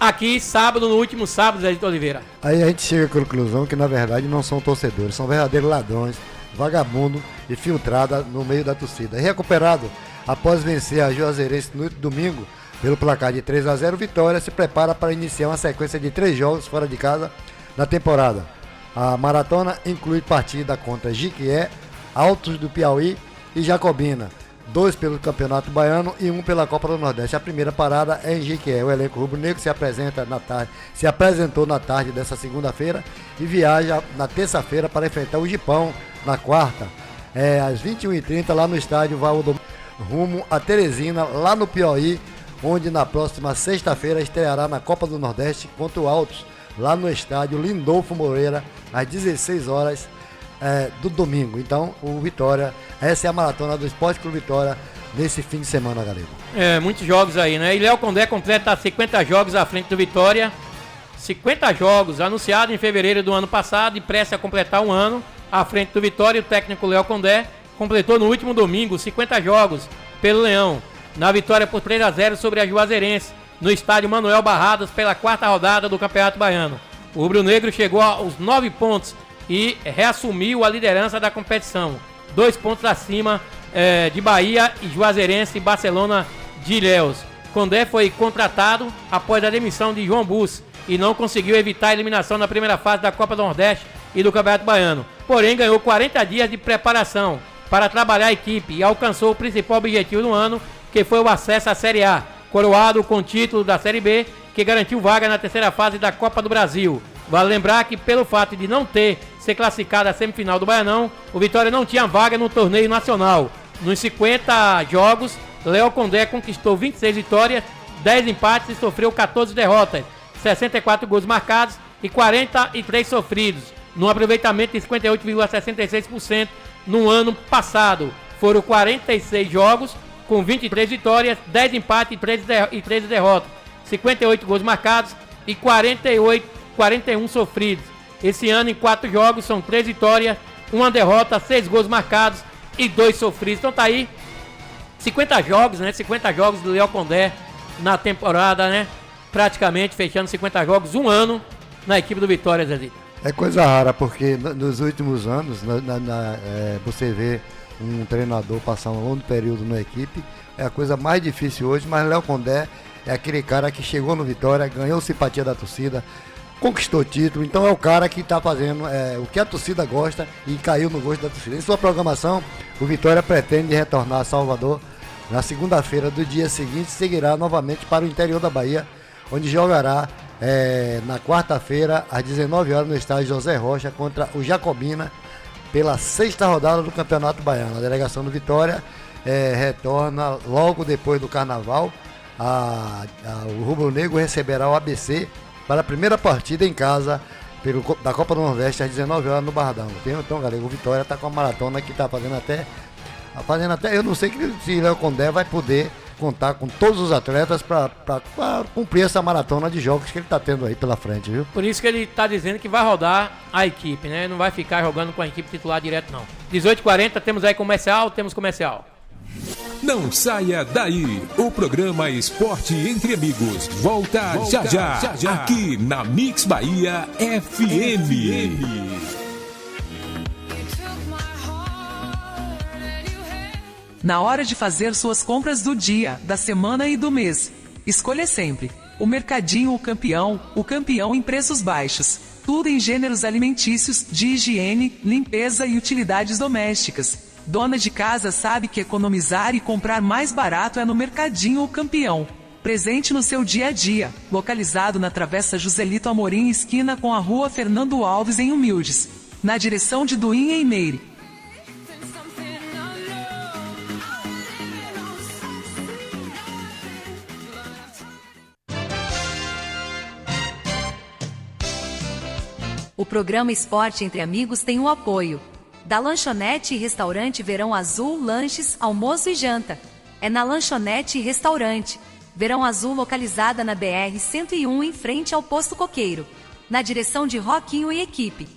Aqui sábado, no último sábado, Zezito Oliveira. Aí a gente chega à conclusão que na verdade não são torcedores, são verdadeiros ladrões, vagabundos e filtrada no meio da torcida. Recuperado após vencer a Juazeirense no domingo pelo placar de 3-0, Vitória se prepara para iniciar uma sequência de 3 jogos fora de casa na temporada. A maratona inclui partida contra Jiquié, Altos do Piauí e Jacobina. 2 pelo Campeonato Baiano e 1 pela Copa do Nordeste. A primeira parada é em Jiquié. O elenco rubro-negro se apresentou na tarde dessa segunda-feira e viaja na terça-feira para enfrentar o Gipão na quarta. Às 21h30 lá no estádio Valdo, rumo a Teresina, lá no Piauí, onde na próxima sexta-feira estreará na Copa do Nordeste contra o Altos, lá no estádio Lindolfo Moreira, às 16 horas do domingo. Então, o Vitória, essa é a maratona do Esporte Clube Vitória nesse fim de semana, galego. Muitos jogos aí, né? E Léo Condé completa 50 jogos à frente do Vitória. 50 jogos anunciados em fevereiro do ano passado e prestes a completar um ano à frente do Vitória. O técnico Léo Condé completou no último domingo 50 jogos pelo Leão, na vitória por 3-0 sobre a Juazeirense, no estádio Manuel Barradas, pela 4ª rodada do Campeonato Baiano. O rubro-negro chegou aos 9 pontos e reassumiu a liderança da competição. 2 pontos acima de Bahia e Juazeirense e Barcelona de Ilhéus. Condé foi contratado após a demissão de João Bus e não conseguiu evitar a eliminação na primeira fase da Copa do Nordeste e do Campeonato Baiano. Porém, ganhou 40 dias de preparação para trabalhar a equipe e alcançou o principal objetivo do ano, que foi o acesso à Série A, coroado com o título da Série B, que garantiu vaga na terceira fase da Copa do Brasil. Vale lembrar que, pelo fato de não ter se classificado à semifinal do Baianão, o Vitória não tinha vaga no torneio nacional. Nos 50 jogos, Léo Condé conquistou 26 vitórias, 10 empates e sofreu 14 derrotas, 64 gols marcados e 43 sofridos, num aproveitamento de 58,66% no ano passado. Foram 46 jogos, com 23 vitórias, 10 empates e 13 derrotas, 58 gols marcados e 41 sofridos. Esse ano, em 4 jogos, são 3 vitórias, 1 derrota, 6 gols marcados e 2 sofridos. Então tá aí, 50 jogos, né? 50 jogos do Léo Condé na temporada, né? Praticamente fechando 50 jogos, 1 ano na equipe do Vitória, Zezito. É coisa rara, porque nos últimos anos, você vê um treinador passar um longo período na equipe, é a coisa mais difícil hoje, mas Léo Condé é aquele cara que chegou no Vitória, ganhou simpatia da torcida, conquistou título, então é o cara que está fazendo o que a torcida gosta e caiu no gosto da torcida. Em sua programação, o Vitória pretende retornar a Salvador na segunda-feira do dia seguinte, seguirá novamente para o interior da Bahia, onde jogará na quarta-feira, às 19 horas, no estádio José Rocha, contra o Jacobina, pela 6ª rodada do Campeonato Baiano. A delegação do Vitória retorna logo depois do Carnaval. O Rubro Negro receberá o ABC para a primeira partida em casa da Copa do Nordeste, às 19 horas no Bardão. Então, galera, o Vitória está com a maratona que está fazendo até. Eu não sei se Léo Condé vai poder contar com todos os atletas para cumprir essa maratona de jogos que ele está tendo aí pela frente, viu? Por isso que ele está dizendo que vai rodar a equipe, né? Não vai ficar jogando com a equipe titular direto, não. 18h40, temos aí comercial. Não saia daí, o programa Esporte Entre Amigos volta já, aqui na Mix Bahia FM. Na hora de fazer suas compras do dia, da semana e do mês, escolha sempre o Mercadinho O Campeão em preços baixos. Tudo em gêneros alimentícios, de higiene, limpeza e utilidades domésticas. Dona de casa sabe que economizar e comprar mais barato é no Mercadinho O Campeão. Presente no seu dia a dia, localizado na Travessa Joselito Amorim, esquina com a Rua Fernando Alves, em Humildes, na direção de Duim em Meire. O programa Esporte Entre Amigos tem o apoio da Lanchonete e Restaurante Verão Azul, lanches, almoço e janta. É na Lanchonete e Restaurante Verão Azul, localizada na BR-101, em frente ao Posto Coqueiro, na direção de Roquinho e equipe.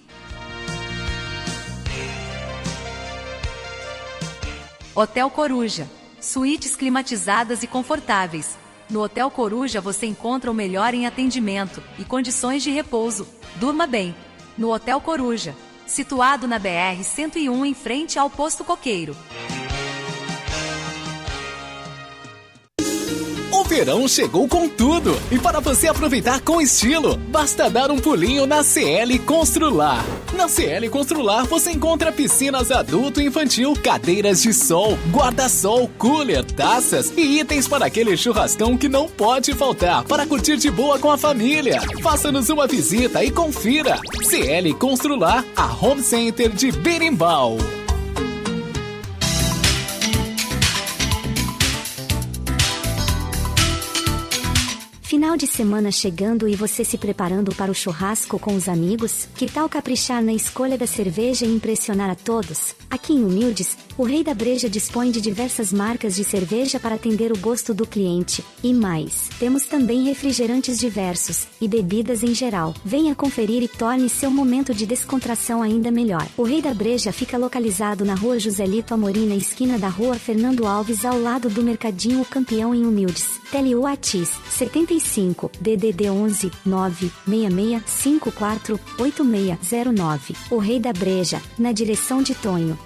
Hotel Coruja, suítes climatizadas e confortáveis. No Hotel Coruja você encontra o melhor em atendimento e condições de repouso. Durma bem no Hotel Coruja, situado na BR-101, em frente ao Posto Coqueiro. O verão chegou com tudo, e para você aproveitar com estilo, basta dar um pulinho na CL Constrular. Na CL Constrular você encontra piscinas adulto e infantil, cadeiras de sol, guarda-sol, cooler, taças e itens para aquele churrascão que não pode faltar para curtir de boa com a família. Faça-nos uma visita e confira. CL Constrular, a Home Center de Berimbau. Final de semana chegando e você se preparando para o churrasco com os amigos? Que tal caprichar na escolha da cerveja e impressionar a todos? Aqui em Humildes, o Rei da Breja dispõe de diversas marcas de cerveja para atender o gosto do cliente. E mais, temos também refrigerantes diversos e bebidas em geral. Venha conferir e torne seu momento de descontração ainda melhor. O Rei da Breja fica localizado na Rua Joselito Amorim, na esquina da Rua Fernando Alves, ao lado do Mercadinho O Campeão, em Humildes. Tele Whats 75 DDD 11 966 54 8609. O Rei da Breja, na direção de Tonho.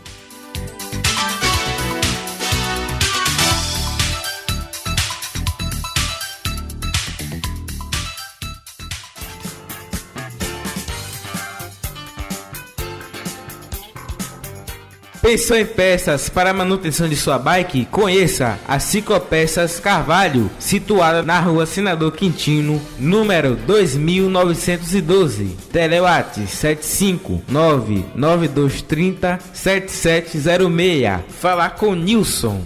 Pensou em peças para a manutenção de sua bike? Conheça a Ciclopeças Carvalho, situada na Rua Senador Quintino, número 2912. Telewhats 75992307706. Falar com Nilson.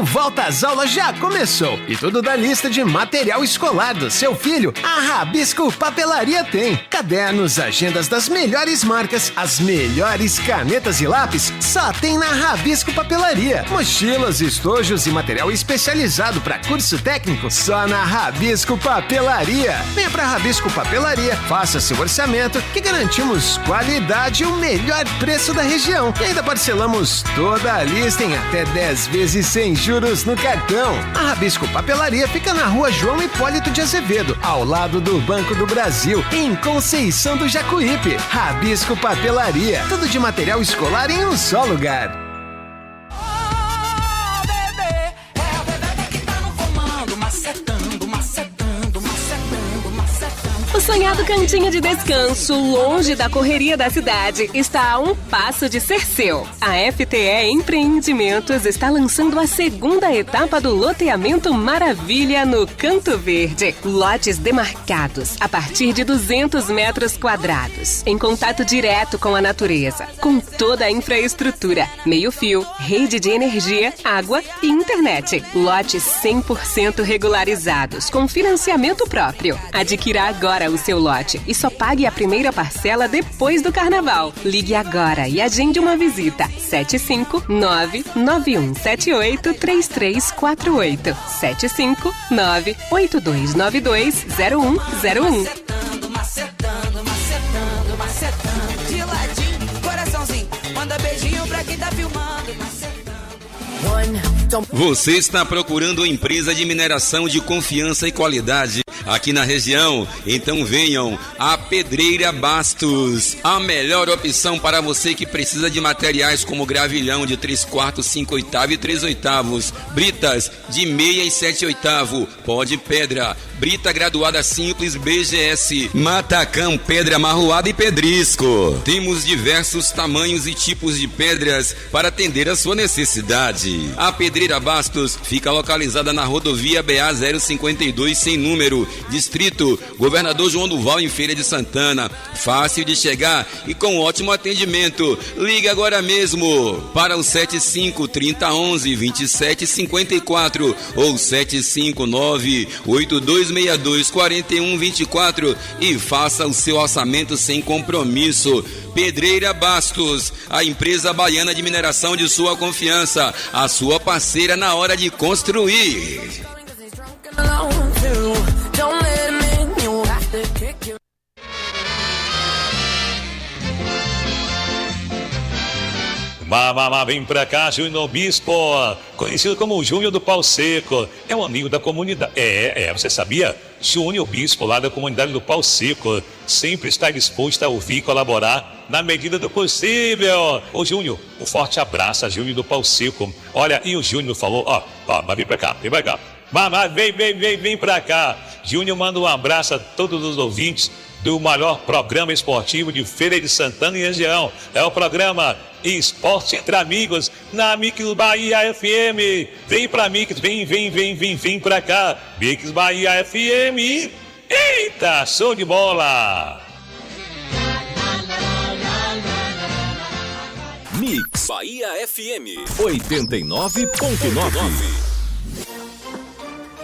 O Volta às Aulas já começou e tudo da lista de material escolar do seu filho, a Rabisco Papelaria tem. Cadernos, agendas das melhores marcas, as melhores canetas e lápis, só tem na Rabisco Papelaria. Mochilas, estojos e material especializado para curso técnico, só na Rabisco Papelaria. Venha pra Rabisco Papelaria, faça seu orçamento que garantimos qualidade e o melhor preço da região. E ainda parcelamos toda a lista em até 10 vezes sem juros no cartão. A Rabisco Papelaria fica na rua João Hipólito de Azevedo, ao lado do Banco do Brasil, em Conceição do Jacuípe. Rabisco Papelaria, tudo de material escolar em um só lugar. O sonhado cantinho de descanso, longe da correria da cidade, está a um passo de ser seu. A FTE Empreendimentos está lançando a segunda etapa do loteamento Maravilha no Canto Verde. Lotes demarcados a partir de 200 metros quadrados, em contato direto com a natureza, com toda a infraestrutura, meio-fio, rede de energia, água e internet. Lotes 100% regularizados, com financiamento próprio. Adquira agora o seu lote e só pague a primeira parcela depois do carnaval. Ligue agora e agende uma visita. 759-9178-3348. 759-8292-0101. Macetando, de ladinho, coraçãozinho, manda beijinho pra quem tá filmando, Você está procurando uma empresa de mineração de confiança e qualidade aqui na região? Então venham a Pedreira Bastos, a melhor opção para você que precisa de materiais como gravilhão de 3/4, 5/8 e 3/8, britas de meia e 7/8, pó de pedra, brita graduada simples BGS, matacão, pedra amarroada e pedrisco. Temos diversos tamanhos e tipos de pedras para atender a sua necessidade. A Pedreira Bastos fica localizada na rodovia BA 052 sem número, distrito Governador João Duval, em Feira de Santana. Fácil de chegar e com ótimo atendimento. Ligue agora mesmo para o 75-3011-2754 ou 759-8262-4124 e faça o seu orçamento sem compromisso. Pedreira Bastos, a empresa baiana de mineração de sua confiança, a sua parceira na hora de construir. Vem pra cá, Júnior Bispo, conhecido como o Júnior do Pau Seco. É um amigo da comunidade. Você sabia? Júnior Bispo, lá da comunidade do Pau Seco, sempre está disposto a ouvir e colaborar na medida do possível. Ô Júnior, um forte abraço a Júnior do Pau Seco. Olha, e o Júnior falou, mas vem pra cá, vem pra cá. Vem pra cá. Júnior manda um abraço a todos os ouvintes do maior programa esportivo de Feira de Santana e região. É o programa Esporte Entre Amigos, na Mix Bahia FM. Vem pra Mix, vem pra cá. Mix Bahia FM. Eita, show de bola! Mix Bahia FM 89.9.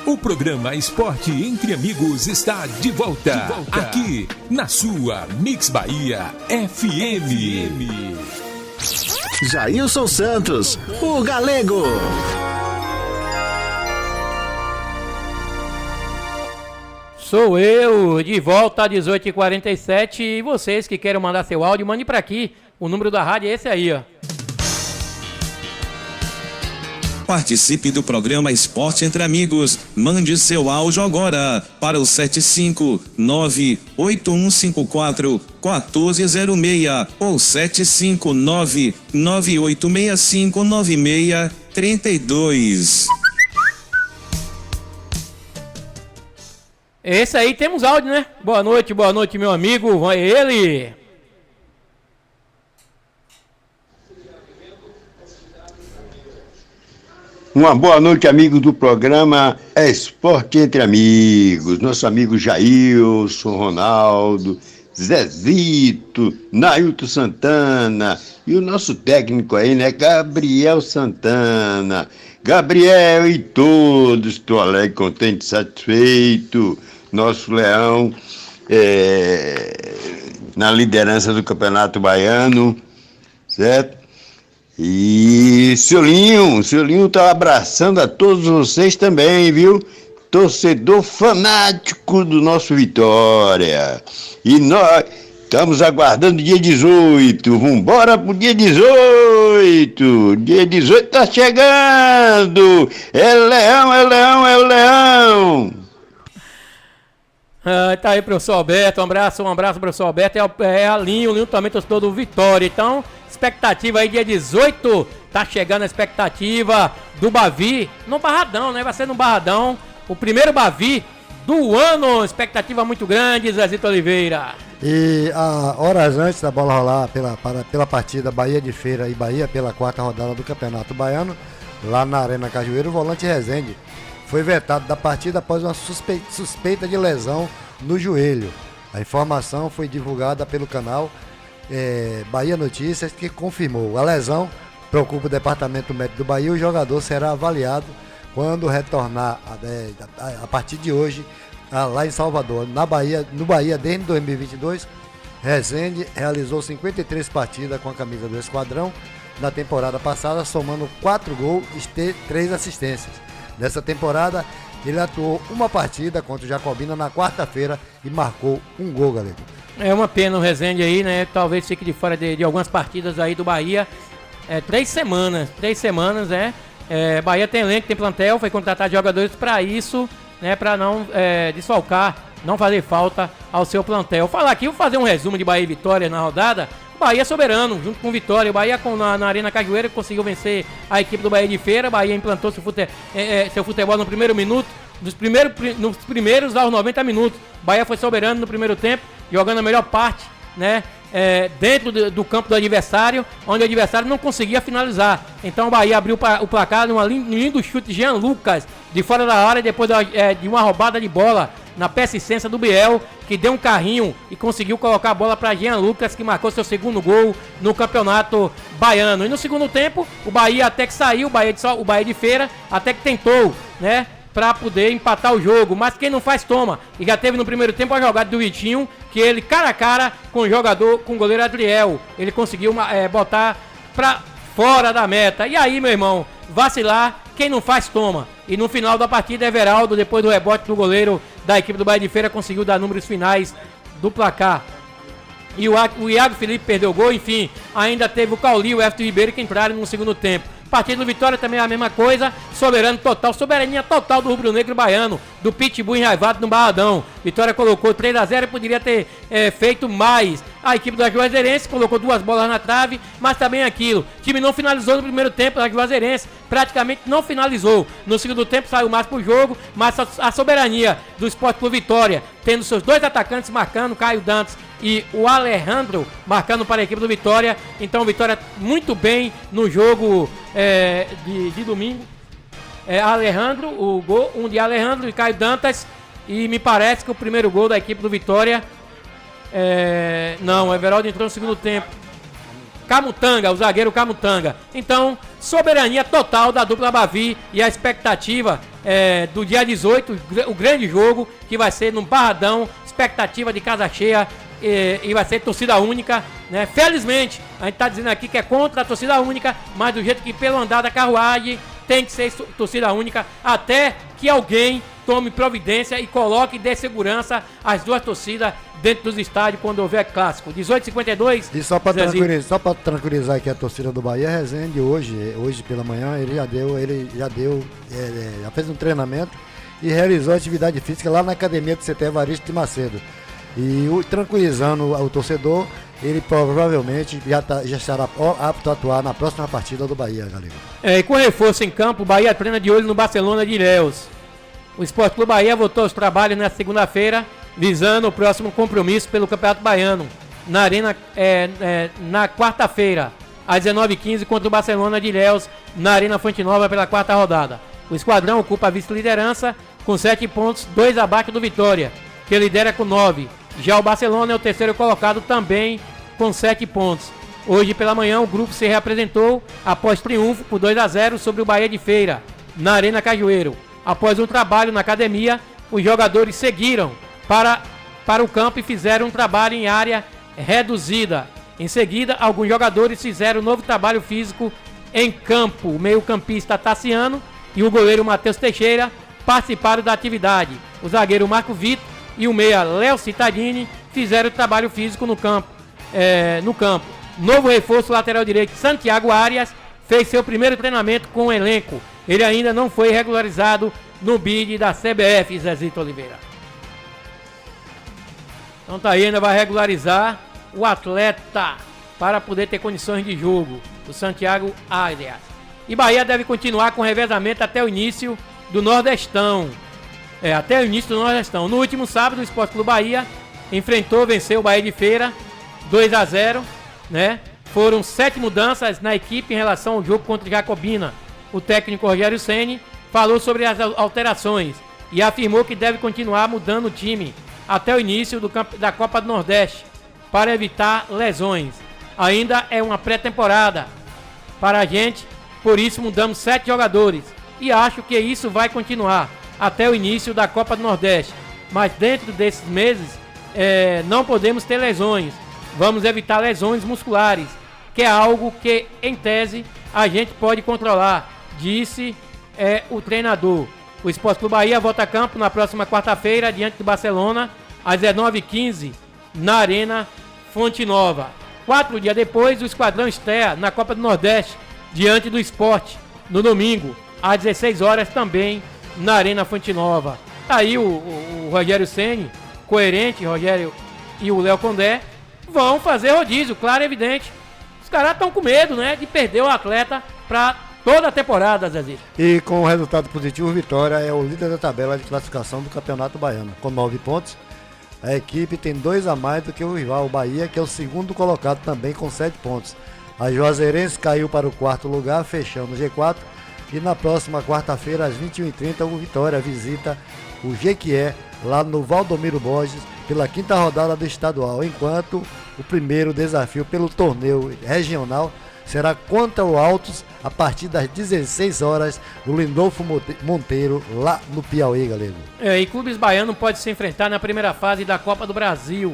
O programa Esporte Entre Amigos está de volta, aqui na sua Mix Bahia FM. Jailson Santos, o Galego. Sou eu, de volta às 18h47. E vocês que querem mandar seu áudio, mande para aqui. O número da rádio é esse aí, ó. Participe do programa Esporte Entre Amigos. Mande seu áudio agora para o 759-8154-1406 ou 759-9865-9632. Esse aí temos áudio, né? Boa noite, meu amigo. Vai ele. Uma boa noite, amigos do programa Esporte Entre Amigos. Nosso amigo Jailson, Ronaldo, Zezito, Nailton Santana e o nosso técnico aí, né, Gabriel Santana. Gabriel e todos, estou alegre, contente, satisfeito. Nosso Leão na liderança do Campeonato Baiano, certo? E seu Linho tá abraçando a todos vocês também, viu? Torcedor fanático do nosso Vitória. E nós estamos aguardando o dia 18. Vambora pro dia 18. Dia 18 tá chegando. É Leão, é Leão, é Leão. Tá aí, professor Alberto. Um abraço, professor Alberto. É a Linho, o Linho também torcedor do Vitória. Então, expectativa aí, dia 18. Tá chegando a expectativa do Bavi no Barradão, né? Vai ser no Barradão. O primeiro Bavi do ano. Expectativa muito grande, Zezito Oliveira. E horas antes da bola rolar pela partida Bahia de Feira e Bahia pela 4ª rodada do Campeonato Baiano, lá na Arena Cajueiro, o volante Rezende foi vetado da partida após uma suspeita de lesão no joelho. A informação foi divulgada pelo canal Bahia Notícias, que confirmou a lesão. Preocupa o departamento médico do Bahia. O jogador será avaliado quando retornar a partir de hoje lá em Salvador. No Bahia desde 2022, Rezende realizou 53 partidas com a camisa do esquadrão na temporada passada, somando 4 gols e 3 assistências. Nessa temporada, ele atuou uma partida contra o Jacobina na quarta-feira e marcou um gol, galera. É uma pena o Rezende aí, né? Talvez fique de fora de algumas partidas aí do Bahia. 3 semanas, Bahia tem elenco, tem plantel, foi contratar jogadores para isso, né? Para não desfalcar, não fazer falta ao seu plantel. Falar aqui, vou fazer um resumo de Bahia e Vitória na rodada. Bahia soberano, junto com Vitória. O Bahia na Arena Cajueira conseguiu vencer a equipe do Bahia de Feira. Bahia implantou seu futebol no primeiro minuto, nos primeiros aos 90 minutos. Bahia foi soberano no primeiro tempo, jogando a melhor parte, né? Dentro do campo do adversário, onde o adversário não conseguia finalizar. Então o Bahia abriu o placar num lindo chute de Jean Lucas de fora da área, depois de uma roubada de bola na persistência do Biel, que deu um carrinho e conseguiu colocar a bola para Jean Lucas, que marcou seu segundo gol no Campeonato Baiano. E no segundo tempo, o Bahia até que saiu, o Bahia de Feira até que tentou, né, para poder empatar o jogo, mas quem não faz toma. E já teve no primeiro tempo a jogada do Vitinho, que ele cara a cara com o goleiro Adriel, ele conseguiu botar para fora da meta. E aí, meu irmão, vacilar, quem não faz toma. E no final da partida, Everaldo, depois do rebote do goleiro da equipe do Bahia de Feira, conseguiu dar números finais do placar. E o Iago Felipe perdeu o gol, enfim, ainda teve o Cauli e o Everton Ribeiro que entraram no segundo tempo. Partida do Vitória também é a mesma coisa, soberania total do rubro-negro baiano, do Pitbull enraivado no Barradão. Vitória colocou 3-0 e poderia ter feito mais. A equipe da Juazeirense colocou 2 bolas na trave, mas também aquilo. O time não finalizou no primeiro tempo, a Juazeirense praticamente não finalizou. No segundo tempo saiu mais pro jogo, mas a soberania do Sport Clube Vitória, tendo seus 2 atacantes marcando, Caio Dantas e o Alejandro marcando para a equipe do Vitória. Então Vitória muito bem no jogo de domingo. Alejandro, o gol, um de Alejandro e Caio Dantas. E me parece que o primeiro gol da equipe do Vitória não, o Everaldo entrou no segundo tempo. Camutanga, o zagueiro Camutanga. Então, soberania total da dupla Bavi e a expectativa do dia 18, o grande jogo que vai ser no Barradão, expectativa de casa cheia e vai ser torcida única, né? Felizmente, a gente tá dizendo aqui que é contra a torcida única, mas do jeito que pelo andar da carruagem tem que ser torcida única, até que alguém tome providência e coloque e dê segurança às 2 torcidas dentro dos estádios quando houver clássico. 18h52. E só para tranquilizar aqui a torcida do Bahia, Rezende hoje pela manhã, ele já fez um treinamento e realizou atividade física lá na academia do CT Evaristo de Macedo. E tranquilizando o torcedor, ele provavelmente já estará apto a atuar na próxima partida do Bahia, galera. E com reforço em campo, o Bahia treina de olho no Barcelona de Ilhéus. O Sport Clube Bahia voltou aos trabalhos na segunda-feira, visando o próximo compromisso pelo Campeonato Baiano, na Arena na quarta-feira, às 19h15, contra o Barcelona de Ilhéus, na Arena Fonte Nova, pela 4ª rodada. O esquadrão ocupa a vice-liderança com 7 pontos, 2 abaixo do Vitória, que lidera com 9. Já o Barcelona é o terceiro colocado também com 7 pontos. Hoje pela manhã o grupo se reapresentou após triunfo por 2-0 sobre o Bahia de Feira, na Arena Cajueiro. Após um trabalho na academia, os jogadores seguiram para o campo e fizeram um trabalho em área reduzida. Em seguida, alguns jogadores fizeram um novo trabalho físico em campo. O meio-campista Tassiano e o goleiro Matheus Teixeira participaram da atividade. O zagueiro Marco Vitor e o meia Léo Cittadini fizeram o trabalho físico no campo. Novo reforço lateral direito Santiago Arias fez seu primeiro treinamento com o elenco. Ele ainda não foi regularizado no bid da CBF, Zezito Oliveira. Então tá aí, ainda vai regularizar o atleta para poder ter condições de jogo, o Santiago Arias. E Bahia deve continuar com o revezamento até o início do Nordestão. Até o início do Nordestão. No último sábado, o Sport Clube Bahia venceu o Bahia de Feira 2-0, né? Foram 7 mudanças na equipe em relação ao jogo contra o Jacobina. O técnico Rogério Ceni falou sobre as alterações e afirmou que deve continuar mudando o time até o início da Copa do Nordeste para evitar lesões. Ainda é uma pré-temporada para a gente, por isso mudamos 7 jogadores e acho que isso vai continuar até o início da Copa do Nordeste. Mas dentro desses meses não podemos ter lesões. Vamos evitar lesões musculares, que é algo que, em tese, a gente pode controlar, disse o treinador. O Sport Clube Bahia volta a campo na próxima quarta-feira, diante do Barcelona, às 19h15, na Arena Fonte Nova. 4 dias depois, o Esquadrão estreia na Copa do Nordeste, diante do Sport, no domingo, às 16 horas também, na Arena Fonte Nova. Aí o Rogério Ceni, coerente, Rogério e o Léo Condé, vão fazer rodízio, claro e evidente. Os caras estão com medo, né, de perder o atleta para toda a temporada, Zezito. E com o resultado positivo, o Vitória é o líder da tabela de classificação do Campeonato Baiano, com 9 pontos. A equipe tem 2 a mais do que o rival, o Bahia, que é o segundo colocado também com 7 pontos. A Juazeirense caiu para o 4º lugar, fechando o G4. E na próxima quarta-feira, às 21h30, o Vitória visita o Jequié, lá no Valdomiro Borges, pela 5ª rodada do estadual, enquanto o primeiro desafio pelo torneio regional será contra o Altos a partir das 16 horas do Lindolfo Monteiro, lá no Piauí, galego. E clubes baianos podem se enfrentar na primeira fase da Copa do Brasil.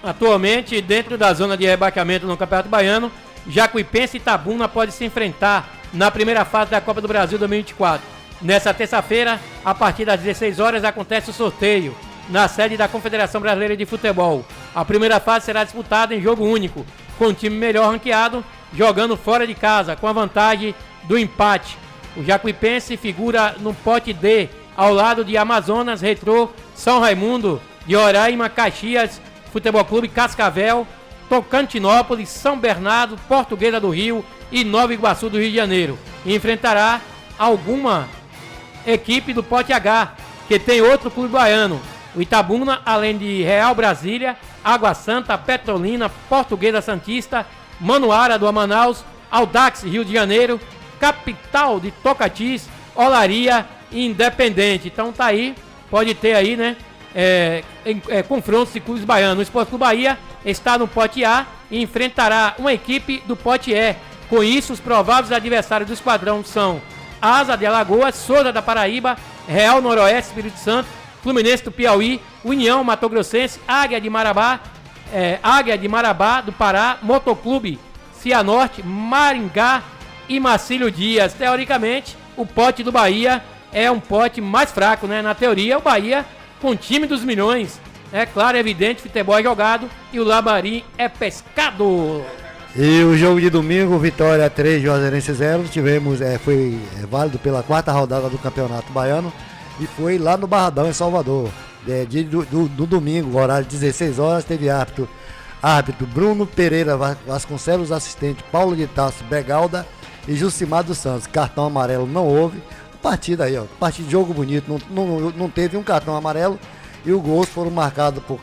Atualmente, dentro da zona de rebaixamento no Campeonato Baiano, Jacuipense e Itabuna podem se enfrentar na primeira fase da Copa do Brasil 2024. Nessa terça-feira, a partir das 16 horas, acontece o sorteio na sede da Confederação Brasileira de Futebol. A primeira fase será disputada em jogo único, com o time melhor ranqueado jogando fora de casa, com a vantagem do empate. O Jacuipense figura no pote D, ao lado de Amazonas, Retrô, São Raimundo, de Roraima, Caxias, Futebol Clube Cascavel, Tocantinópolis, São Bernardo, Portuguesa do Rio e Nova Iguaçu do Rio de Janeiro. E enfrentará alguma equipe do pote H, que tem outro clube baiano. O Itabuna, além de Real Brasília, Água Santa, Petrolina, Portuguesa Santista, Manuara do Manaus, Audax Rio de Janeiro, Capital de Tocantins, Olaria e Independente. Então tá aí, pode ter aí, né, confrontos de clubes baianos. O Sport Clube Bahia está no pote A e enfrentará uma equipe do pote E. Com isso, os prováveis adversários do esquadrão são Asa de Alagoas, Souza da Paraíba, Real Noroeste Espírito Santo, Fluminense do Piauí, União Mato Grossense, Águia de Marabá do Pará, Motoclube Cianorte, Maringá e Marcílio Dias. Teoricamente, o pote do Bahia é um pote mais fraco, né? Na teoria, o Bahia com o time dos milhões. É claro, é evidente, futebol é jogado e o Lamarim é pescado. E o jogo de domingo, Vitória 3, Juazeirense 0, foi válido pela 4ª rodada do Campeonato Baiano e foi lá no Barradão, em Salvador. Do domingo, horário de 16 horas, teve árbitro Bruno Pereira Vasconcelos, assistente Paulo de Tasso Begalda e Jucimar dos Santos. Cartão amarelo não houve. Partida aí, ó, partida de jogo bonito, não teve um cartão amarelo e os gols foram marcados por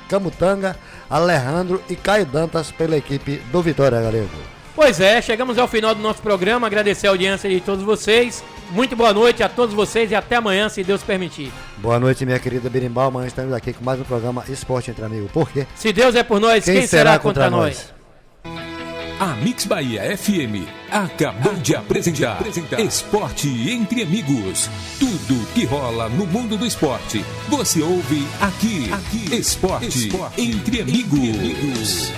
Camutanga, Alejandro e Caio Dantas pela equipe do Vitória, galego. Pois é, chegamos ao final do nosso programa, agradecer a audiência de todos vocês, Muito boa noite a todos vocês e até amanhã, se Deus permitir. Boa noite, minha querida Berimbau. Amanhã estamos aqui com mais um programa Esporte Entre Amigos. Por quê? Se Deus é por nós, quem será contra nós? A Mix Bahia FM acabou de apresentar Esporte Entre Amigos. Tudo que rola no mundo do esporte, você ouve aqui. Esporte Entre Amigos.